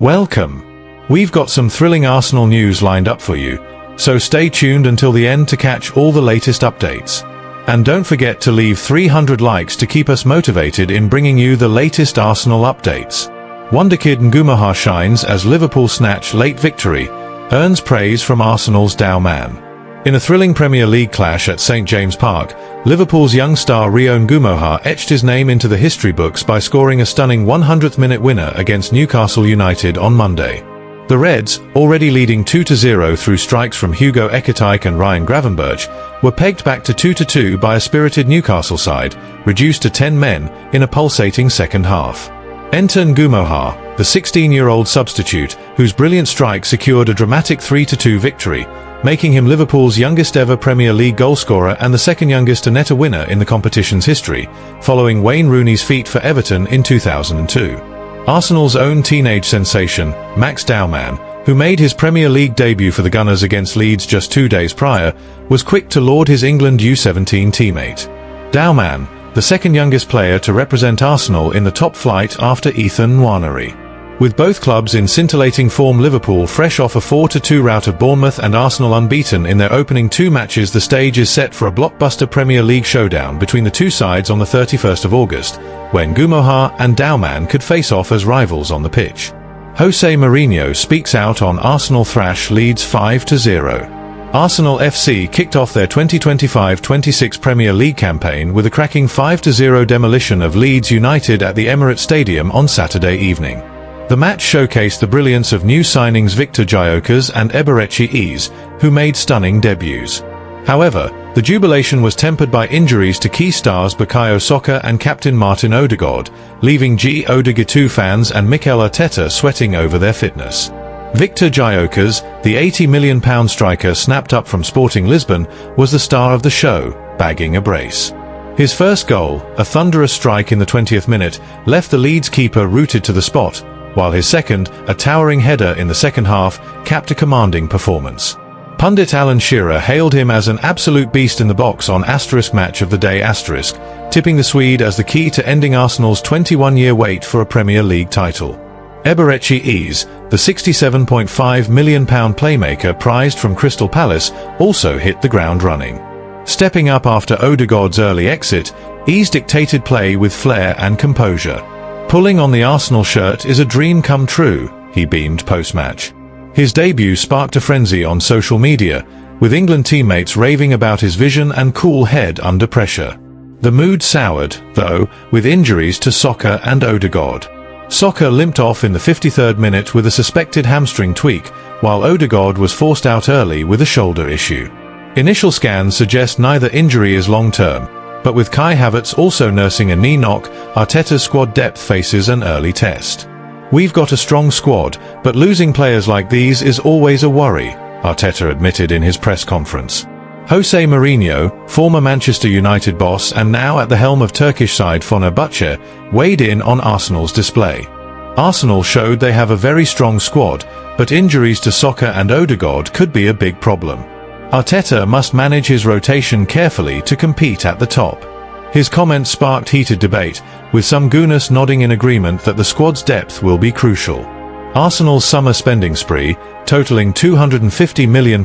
Welcome. We've got some thrilling Arsenal news lined up for you, so stay tuned until the end to catch all the latest updates. And don't forget to leave 300 likes to keep us motivated in bringing you the latest Arsenal updates. Wonderkid Ngumoha shines as Liverpool snatch late victory, earns praise from Arsenal's Dow man. In a thrilling Premier League clash at St James Park, Liverpool's young star Rio Ngumoha etched his name into the history books by scoring a stunning 100th-minute winner against Newcastle United on Monday. The Reds, already leading 2-0 through strikes from Hugo Ekitike and Ryan Gravenberch, were pegged back to 2-2 by a spirited Newcastle side, reduced to 10 men in a pulsating second half. Enter Ngumoha, the 16-year-old substitute, whose brilliant strike secured a dramatic 3-2 victory, making him Liverpool's youngest ever Premier League goalscorer and the second youngest to net a winner in the competition's history, following Wayne Rooney's feat for Everton in 2002. Arsenal's own teenage sensation, Max Dowman, who made his Premier League debut for the Gunners against Leeds just 2 days prior, was quick to laud his England U17 teammate. Dowman, the second youngest player to represent Arsenal in the top flight after Ethan Nwaneri. With both clubs in scintillating form, Liverpool fresh off a 4-2 rout of Bournemouth and Arsenal unbeaten in their opening 2 matches, the stage is set for a blockbuster Premier League showdown between the two sides on the 31st of August, when Ngumoha and Dowman could face off as rivals on the pitch. Jose Mourinho speaks out on Arsenal thrash Leeds 5-0. Arsenal FC kicked off their 2025-26 Premier League campaign with a cracking 5-0 demolition of Leeds United at the Emirates Stadium on Saturday evening. The match showcased the brilliance of new signings Victor Gyökeres and Eberechi Eze, who made stunning debuts. However, the jubilation was tempered by injuries to key stars Bukayo Saka and captain Martin Odegaard, leaving Odegaard fans and Mikel Arteta sweating over their fitness. Victor Gyökeres, the £80 million striker snapped up from Sporting Lisbon, was the star of the show, bagging a brace. His first goal, a thunderous strike in the 20th minute, left the Leeds keeper rooted to the spot, while his second, a towering header in the second half, capped a commanding performance. Pundit Alan Shearer hailed him as an absolute beast in the box on *match of the day*, tipping the Swede as the key to ending Arsenal's 21-year wait for a Premier League title. Eberechi Eze, the £67.5 million playmaker prized from Crystal Palace, also hit the ground running. Stepping up after Odegaard's early exit, Eze dictated play with flair and composure. "Pulling on the Arsenal shirt is a dream come true," he beamed post-match. His debut sparked a frenzy on social media, with England teammates raving about his vision and cool head under pressure. The mood soured, though, with injuries to Saka and Odegaard. Saka limped off in the 53rd minute with a suspected hamstring tweak, while Odegaard was forced out early with a shoulder issue. Initial scans suggest neither injury is long-term, but with Kai Havertz also nursing a knee knock, Arteta's squad depth faces an early test. "We've got a strong squad, but losing players like these is always a worry," Arteta admitted in his press conference. Jose Mourinho, former Manchester United boss and now at the helm of Turkish side Fenerbahce, weighed in on Arsenal's display. "Arsenal showed they have a very strong squad, but injuries to Saka and Odegaard could be a big problem. Arteta must manage his rotation carefully to compete at the top." His comments sparked heated debate, with some gooners nodding in agreement that the squad's depth will be crucial. Arsenal's summer spending spree, totaling £250 million,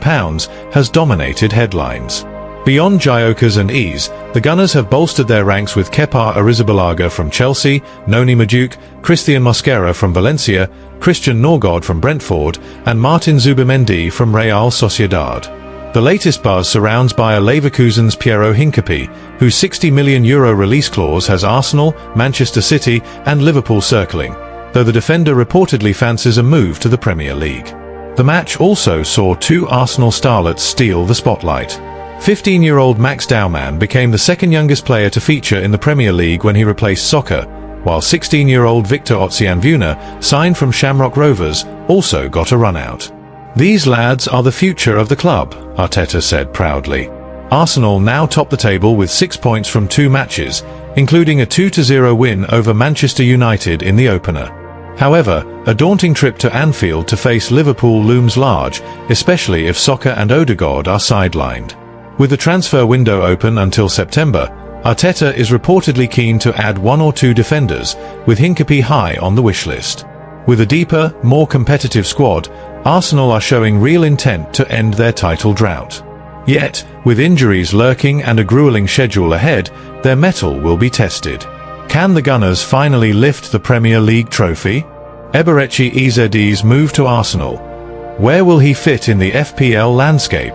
has dominated headlines. Beyond Gyökeres and Eze, the Gunners have bolstered their ranks with Kepa Arrizabalaga from Chelsea, Noni Madueke, Christian Mosquera from Valencia, Christian Norgard from Brentford, and Martin Zubimendi from Real Sociedad. The latest buzz surrounds Bayer Leverkusen's Piero Hincapié, whose €60 million release clause has Arsenal, Manchester City and Liverpool circling, though the defender reportedly fancies a move to the Premier League. The match also saw 2 Arsenal starlets steal the spotlight. 15-year-old Max Dowman became the second youngest player to feature in the Premier League when he replaced Saka, while 16-year-old Victor Otsianvuna, signed from Shamrock Rovers, also got a run-out. "These lads are the future of the club," Arteta said proudly. Arsenal now top the table with 6 points from 2 matches, including a 2-0 win over Manchester United in the opener. However, a daunting trip to Anfield to face Liverpool looms large, especially if Saka and Odegaard are sidelined. With the transfer window open until September, Arteta is reportedly keen to add 1 or 2 defenders, with Hincapié high on the wish list. With a deeper, more competitive squad, Arsenal are showing real intent to end their title drought. Yet, with injuries lurking and a grueling schedule ahead, their mettle will be tested. Can the Gunners finally lift the Premier League trophy? Eberechi Eze's move to Arsenal. Where will he fit in the FPL landscape?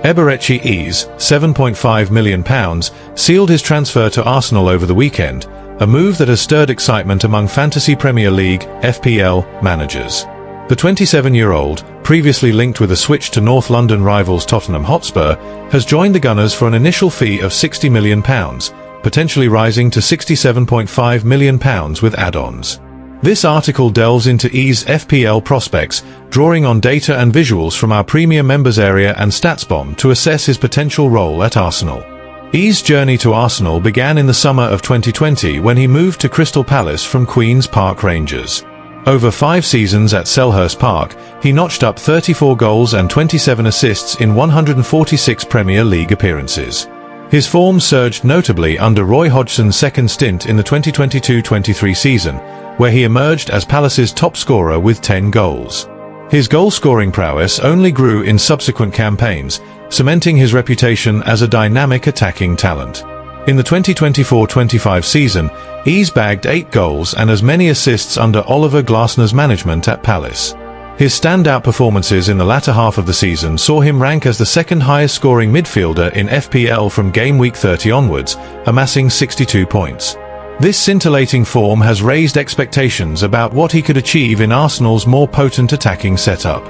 Eberechi Eze, £7.5 million, sealed his transfer to Arsenal over the weekend, a move that has stirred excitement among Fantasy Premier League (FPL) managers. The 27-year-old, previously linked with a switch to North London rivals Tottenham Hotspur, has joined the Gunners for an initial fee of £60 million, potentially rising to £67.5 million with add-ons. This article delves into Eze's FPL prospects, drawing on data and visuals from our premium members area and StatsBomb to assess his potential role at Arsenal. Eze's journey to Arsenal began in the summer of 2020 when he moved to Crystal Palace from Queen's Park Rangers. Over 5 seasons at Selhurst Park, he notched up 34 goals and 27 assists in 146 Premier League appearances. His form surged notably under Roy Hodgson's second stint in the 2022-23 season, where he emerged as Palace's top scorer with 10 goals. His goal-scoring prowess only grew in subsequent campaigns, cementing his reputation as a dynamic attacking talent. In the 2024-25 season, Eze bagged 8 goals and as many assists under Oliver Glasner's management at Palace. His standout performances in the latter half of the season saw him rank as the second highest scoring midfielder in FPL from game week 30 onwards, amassing 62 points. This scintillating form has raised expectations about what he could achieve in Arsenal's more potent attacking setup.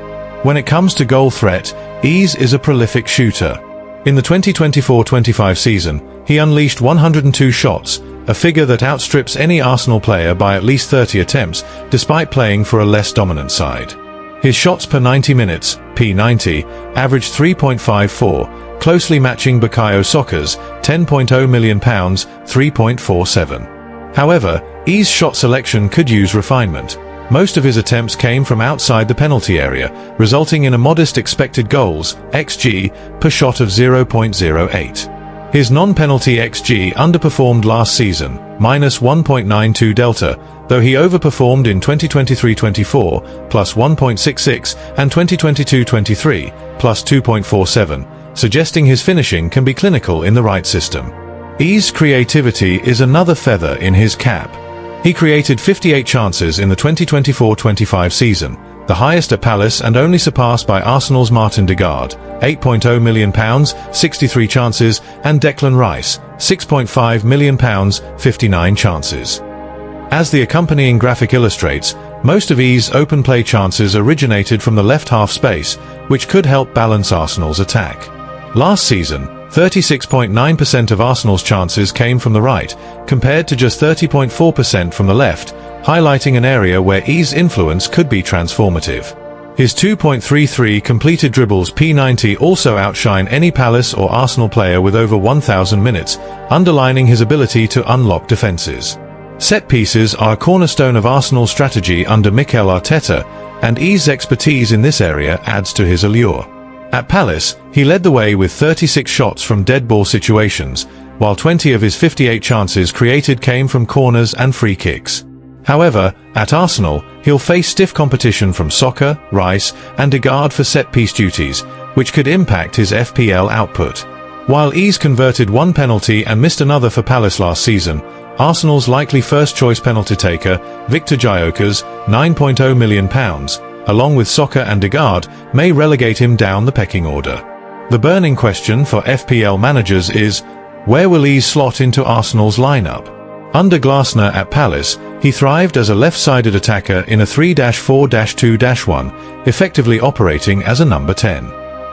When it comes to goal threat, Eze is a prolific shooter. In the 2024-25 season, he unleashed 102 shots, a figure that outstrips any Arsenal player by at least 30 attempts, despite playing for a less dominant side. His shots per 90 minutes, P90, averaged 3.54, closely matching Bukayo Saka's £10.0 million, 3.47. However, Eze's shot selection could use refinement. Most of his attempts came from outside the penalty area, resulting in a modest expected goals (XG) per shot of 0.08. His non-penalty XG underperformed last season, -1.92 delta, though he overperformed in 2023-24, +1.66, and 2022-23, +2.47, suggesting his finishing can be clinical in the right system. Eze's creativity is another feather in his cap. He created 58 chances in the 2024-25 season, the highest at Palace and only surpassed by Arsenal's Martin Degaard, £8.0 million, 63 chances, and Declan Rice, £6.5 million, 59 chances. As the accompanying graphic illustrates, most of Eze's open play chances originated from the left half space, which could help balance Arsenal's attack. Last season, 36.9% of Arsenal's chances came from the right, compared to just 30.4% from the left, highlighting an area where Eze's influence could be transformative. His 2.33 completed dribbles P90 also outshine any Palace or Arsenal player with over 1,000 minutes, underlining his ability to unlock defences. Set pieces are a cornerstone of Arsenal's strategy under Mikel Arteta, and Eze's expertise in this area adds to his allure. At Palace, he led the way with 36 shots from dead ball situations, while 20 of his 58 chances created came from corners and free kicks. However, at Arsenal, he'll face stiff competition from Saka, Rice, and Degaard for set-piece duties, which could impact his FPL output. While Eze converted 1 penalty and missed another for Palace last season, Arsenal's likely first-choice penalty taker, Victor Gyokeres, £9.0 million, along with Saka and Degaard, may relegate him down the pecking order. The burning question for FPL managers is, where will Eze slot into Arsenal's lineup? Under Glasner at Palace, he thrived as a left-sided attacker in a 3-4-2-1, effectively operating as a number 10.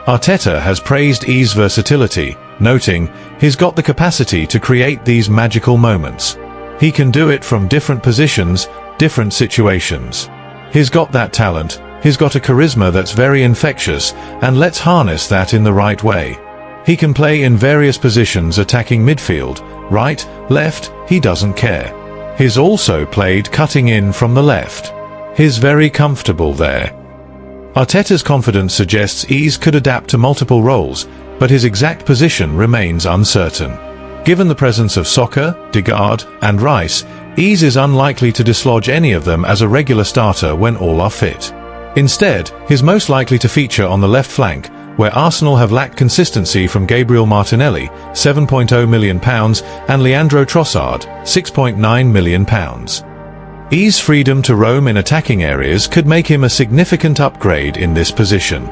Arteta has praised Eze's versatility, noting, he's got the capacity to create these magical moments. He can do it from different positions, different situations. He's got that talent, he's got a charisma that's very infectious, and let's harness that in the right way. He can play in various positions attacking midfield, right, left, he doesn't care. He's also played cutting in from the left. He's very comfortable there. Arteta's confidence suggests Eze could adapt to multiple roles, but his exact position remains uncertain. Given the presence of Saka, Degaard, and Rice, Ease is unlikely to dislodge any of them as a regular starter when all are fit. Instead, he's most likely to feature on the left flank, where Arsenal have lacked consistency from Gabriel Martinelli, £7.0 million, and Leandro Trossard, £6.9 million. Ease's freedom to roam in attacking areas could make him a significant upgrade in this position.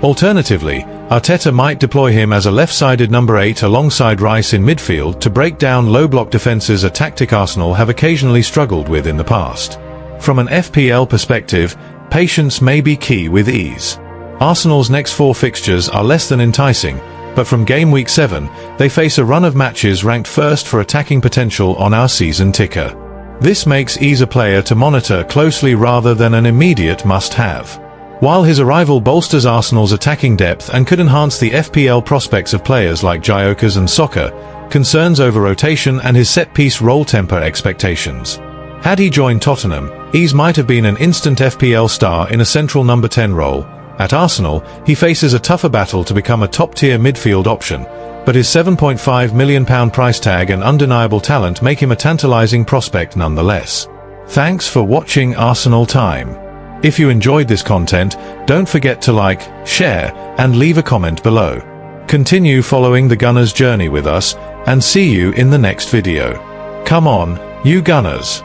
Alternatively, Arteta might deploy him as a left-sided number 8 alongside Rice in midfield to break down low-block defences, a tactic Arsenal have occasionally struggled with in the past. From an FPL perspective, patience may be key with Ease. Arsenal's next 4 fixtures are less than enticing, but from game week 7, they face a run of matches ranked first for attacking potential on our season ticker. This makes Ease a player to monitor closely rather than an immediate must-have. While his arrival bolsters Arsenal's attacking depth and could enhance the FPL prospects of players like Gyökeres and Saka, concerns over rotation and his set-piece role temper expectations. Had he joined Tottenham, Ease might have been an instant FPL star in a central number 10 role. At Arsenal, he faces a tougher battle to become a top-tier midfield option, but his £7.5 million price tag and undeniable talent make him a tantalising prospect nonetheless. Thanks for watching Arsenal Time. If you enjoyed this content, don't forget to like, share, and leave a comment below. Continue following the Gunners' journey with us, and see you in the next video. Come on, you Gunners!